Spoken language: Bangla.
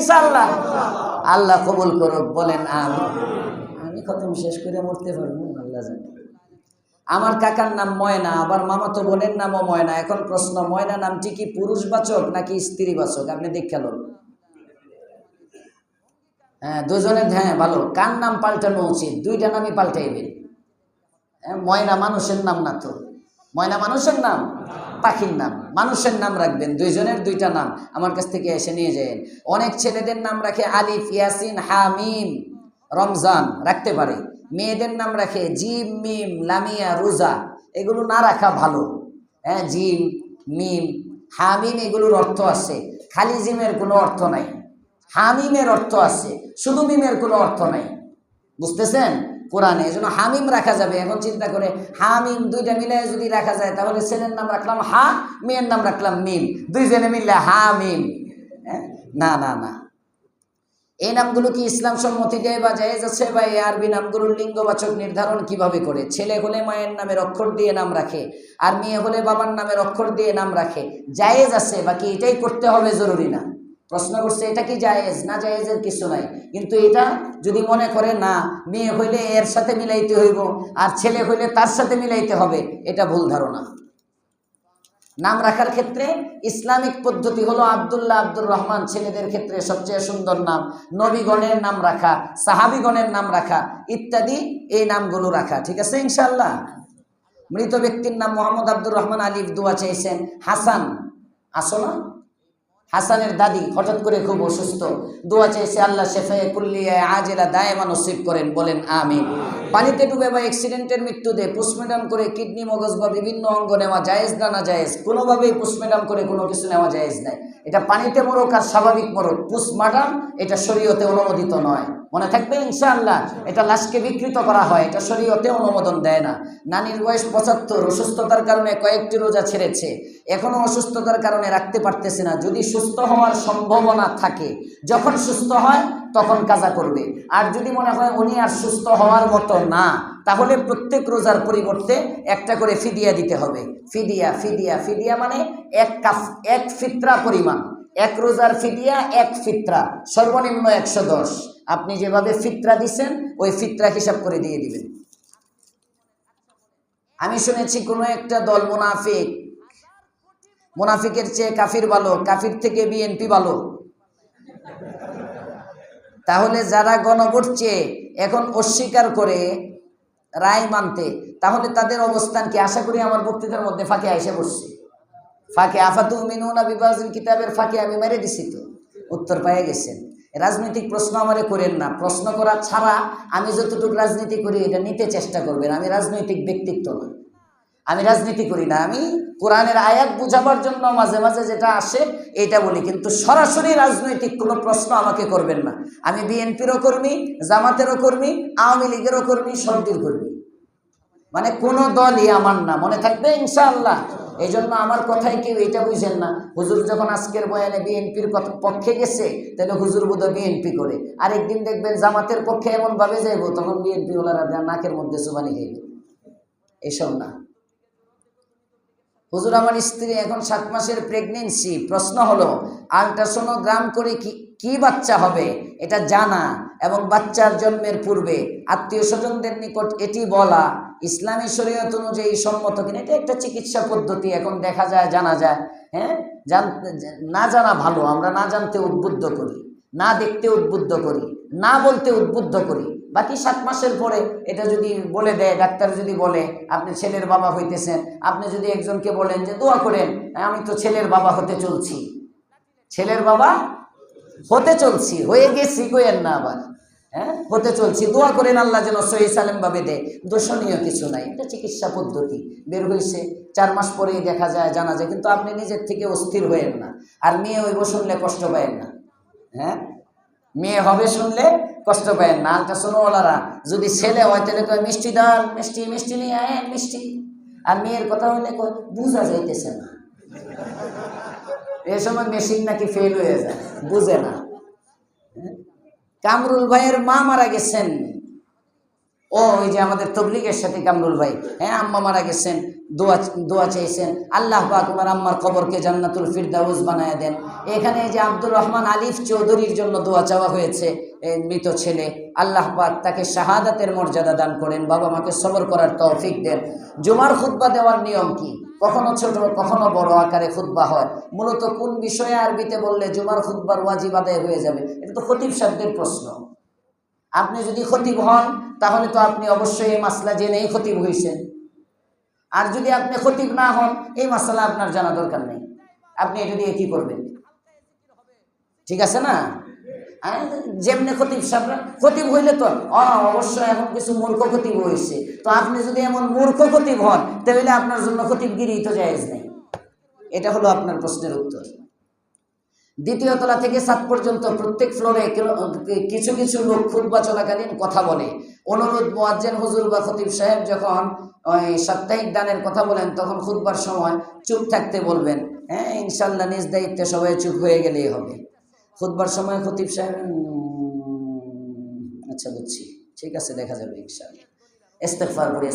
ইনশাআল্লাহ? আল্লাহ কবুল করুক, বলেন আমিন। আমি খতম শেষ করে মরতে পারবো আল্লাহ জানে। আমার কাকার নাম ময়না, আবার মামাতো বোনের নামও ময়না। এখন প্রশ্ন, ময়না নামটি কি পুরুষবাচক নাকি স্ত্রীবাচক? আপনি দেখে লোন। হ্যাঁ, দুজনের, হ্যাঁ ভালো। কার নাম পাল্টানো উচিত? দুইটা নামই পাল্টাইবেন। ময়না মানুষের নাম না তো। ময়না মানুষের নাম? পাখির নাম। মানুষের নাম রাখবেন, দুইজনের দুইটা নাম। আমার কাছ থেকে এসে নিয়ে যাবেন। অনেক ছেলেদের নাম রাখে আলিফ, ইয়াসিন, হামিম, রমজান রাখতে পারে। মেয়েদের নাম রাখে জিম, মিম, লামিয়া, রোজা। এগুলো না রাখা ভালো। হ্যাঁ, জিম, মিম, হামিম এগুলোর অর্থ আছে। খালি জিমের কোনো অর্থ নাই, হামিমের অর্থ আছে, শুধু মিমের কোনো অর্থ নাই। বুঝতেছেন? কোরআনে এজন্য হামিম রাখা যাবে। এখন চিন্তা করে হামিম দুইটা মিলে যদি রাখা যায়, তাহলে ছেলের নাম রাখলাম হা, মেয়ের নাম রাখলাম মিম, দুইজনে মিললে হামিম। না না না, এই নামগুলো কি ইসলাম সম্মতি দেয় বা জায়েজ আছে? বা এই আরবি নামগুলোর লিঙ্গবাচক নির্ধারণ কিভাবে করে? ছেলে হলে মায়ের নামের অক্ষর দিয়ে নাম রাখে, আর মেয়ে হলে বাবার নামের অক্ষর দিয়ে নাম রাখে। জায়েজ আছে, বাকি এটাই করতে হবে জরুরি না। প্রশ্ন করছে এটা কি জায়েজ? না, জায়েজের কিছু নাই। কিন্তু এটা যদি মনে করে না মেয়ে হইলে এর সাথে মিলাইতে হইব আর ছেলে হইলে তার সাথে মিলাইতে হবে, এটা ভুল ধারণা। নাম রাখার ক্ষেত্রে ইসলামিক পদ্ধতি হলো আব্দুল্লাহ, আব্দুর রহমান ছেলেদের ক্ষেত্রে সবচেয়ে সুন্দর নাম। নবীগণের নাম রাখা, সাহাবীগণের নাম রাখা ইত্যাদি, এই নামগুলো রাখা। ঠিক আছে ইনশাআল্লাহ? মৃত ব্যক্তির নাম মোহাম্মদ আব্দুর রহমান আলিফ দোয়া চেয়েছেন। হাসান, আসো না? হাসানের দাদি হঠাৎ করে খুব অসুস্থ, দোয়া চেয়েছে আল্লাহ শেফায়ে কুল্লিয়া আজেলা দায়েমা নসিব করেন, বলেন আমিন। পানিতে ডুবে বা অ্যাক্সিডেন্টের মৃত্যুতে পোস্টমর্টম করে কিডনি, মগজ বা বিভিন্ন অঙ্গ নেওয়া জায়েজ না না জায়েজ? কোনোভাবেই পোস্টমর্টম করে কোনো কিছু নেওয়া জায়েজ নাই। এটা পানিতে মরক আর স্বাভাবিক মরক, পোস্টমর্টম এটা শরীয়তে অনুমোদিত নয়। মনে থাকবে ইনশাআল্লাহ? এটা লাশকে বিকৃত করা হয়, এটা শরীয়তে অনুমোদন দেয় না। নানির বয়স ৭৫, অসুস্থতার কারণে কয়েকটি রোজা ছেড়েছে, এখনো অসুস্থতার কারণে রাখতে পারতেছে না। যদি সুস্থ হওয়ার সম্ভাবনা থাকে, যখন সুস্থ হয় তখন কাজা করবে। আর যদি মনে হয় উনি আর সুস্থ হওয়ার মতো না, তাহলে প্রত্যেক রোজার পরিবর্তে একটা করে ফিদিয়া দিতে হবে। ফিদিয়া, ফিদিয়া, ফিদিয়া মানে এক ফিতরা পরিমাণ। এক রোজার ফিদিয়া এক ফিতরা, সর্বনিম্ন ১১০। আপনি যেভাবে ফিতরা দিচ্ছেন ওই ফিতরা হিসাব করে দিয়ে দিবেন। আমি শুনেছি কোনো একটা দল মুনাফিক, মুনাফিকের চেয়ে কাফির ভালো, কাফির থেকে বিএনপি ভালো। তাহলে যারা গণভোট চেয়ে এখন অস্বীকার করে রায় মানতে, তাহলে তাদের অবস্থান কি? আশা করি আমার বক্তৃতার মধ্যে ফাঁকে এসে বসছে। ফাঁকে আফাতুমিনুনা বিবাযিল কিতাবের ফাঁকে আমি মেরে দিছি তো, উত্তর পেয়ে গেছেন। রাজনৈতিক প্রশ্ন আমারে করেন না, প্রশ্ন করা ছাড়া আমি যতটুকু রাজনীতি করি এটা নিতে চেষ্টা করবেন। আমি রাজনৈতিক ব্যক্তিত্ব না, আমি রাজনীতি করি না। আমি কোরআনের আয়াত বুঝাবার জন্য মাঝে মাঝে যেটা আসে এটা বলি, কিন্তু সরাসরি রাজনৈতিক কোনো প্রশ্ন আমাকে করবেন না। আমি বিএনপিরও কর্মী, জামাতেরও কর্মী, আওয়ামী লীগেরও কর্মী, সরকার কর্মী, মানে কোনো দলই আমার না। মনে থাকবে ইনশাআল্লাহ? এই জন্য আমার কথায় কেউ এটা বুঝেন না, হুজুর যখন আজকের বয়ানে বিএনপির পক্ষে গেছে তাহলে হুজুর বোধহয় বিএনপি করে। আরেকদিন দেখবেন জামাতের পক্ষে এমন ভাবে যাইব, তখন বিএনপি ওলারা নাকের মধ্যে চুবানি খাইবে। এসব না। হুজুর আমার স্ত্রী এখন 7 মাসের প্রেগনেন্সি, প্রশ্ন হলো আল্ট্রাসোনোগ্রাম করে কি বাচ্চা হবে এটা জানা এবং বাচ্চার জন্মের পূর্বে আত্মীয় স্বজনদের নিকট এটি বলা ইসলামী শরীয়ত অনুযায়ী সম্মত কিনা? এটা একটা চিকিৎসা পদ্ধতি, এখন দেখা যায়, জানা যায়। হ্যাঁ, না জানা ভালো। আমরা না জানতে উদ্বুদ্ধ করি, না দেখতে উদ্বুদ্ধ করি, না বলতে উদ্বুদ্ধ করি। বাকি 7 মাসের পরে এটা যদি বলে দেয়, ডাক্তার যদি বলে আপনি ছেলের বাবা হইতেছেন, আপনি যদি একজনকে বলেন যে দোয়া করেন আমি তো ছেলের বাবা হতে চলছি, ছেলের বাবা হতে চলছি, হয়ে গেছি কইেন না আবার, হ্যাঁ হতে চলছি, দোয়া করেন আল্লাহ যেন সহি সালেম ভাবে দেয়, দোষণীয় কিছু নাই। এটা চিকিৎসা পদ্ধতি, বের হয়েছে 4 মাস পরেই দেখা যায়, জানা যায়। কিন্তু আপনি নিজের থেকে অস্থির হয়েন না। আর মেয়ে হইব শুনলে কষ্ট পায়েন না, হ্যাঁ মেয়ে হবে শুনলে কষ্ট পায়েন না। আল্ট্রাসোনোওয়ালারা যদি ছেলে হয় তাহলে কয় মিষ্টি দান, মিষ্টি মিষ্টি নিয়ে আয়েন মিষ্টি। আর মেয়ের কথা হলে কয় বুঝা যাইতেছে না। এই সময় মেশিন নাকি ফেল হয়ে যায়, বুঝে না। কামরুল ভাইয়ের মা মারা গেছেন, ও ওই যে আমাদের তবলিগের সাথে কামরুল ভাই, হ্যাঁ আম্মা মারা গেছেন, দোয়া দোয়া চাইছেন, আল্লাহ পাক ওনার আম্মার কবরকে জান্নাতুল ফিরদাউস বানায় দেন। এখানে যে আব্দুর রহমান আলিফ চৌধুরীর জন্য দোয়া চাওয়া হয়েছে, মৃত ছেলে, আল্লাহ পাক তাকে শাহাদাতের মর্যাদা দান করেন, বাবা মাকে সবর করার তৌফিক দেন। জুমার খুতবা দেওয়ার নিয়ম কি? কখনো ছোট কখনো বড় আকারে খুতবা হয়। মূলত কোন বিষয়ে আরবিতে বললে জুমার খুতবার ওয়াজিব আদায় হয়ে যাবে? এটা তো খতিব সাহেবদের প্রশ্ন। আপনি যদি খতিব হন তাহলে তো আপনি অবশ্যই এই মাসলা জেনেই খতিব হয়েছেন, আর যদি আপনি খতিব না হন এই মাসলা আপনার জানা দরকার নেই, আপনি এটা দিয়ে কি করবেন? ঠিক আছে না? যেমনি খতিব সাহেবরা খতিব হইলে তো অবশ্যই এখন কিছু মূর্খ খতিব হয়েছে, তো আপনি যদি এমন মূর্খ খতিব হন তাহলে আপনার জন্য খতিবগিরি তো জায়েজ নেই। এটা হলো আপনার প্রশ্নের উত্তর। দ্বিতীয় তলা থেকে 7 পর্যন্ত প্রত্যেক ফ্লোরে কিছু কিছু লোক খুতবা চলাকালীন কথা বলে। অনুরোধ, মুয়াজ্জিন হুজুর বা খতিব সাহেব যখন ওই সাপ্তাহিক দানের কথা বলেন তখন খুতবার সময় চুপ থাকতে বলবেন। হ্যাঁ, ইনশাল্লাহ নিজ দায়িত্বে সবাই চুপ হয়ে গেলেই হবে। খুতবার সময় খতিব সাহেব আচ্ছা বুঝছি, ঠিক আছে, দেখা যাবে ইনশাল্লাহ। ইস্তেগফার করি।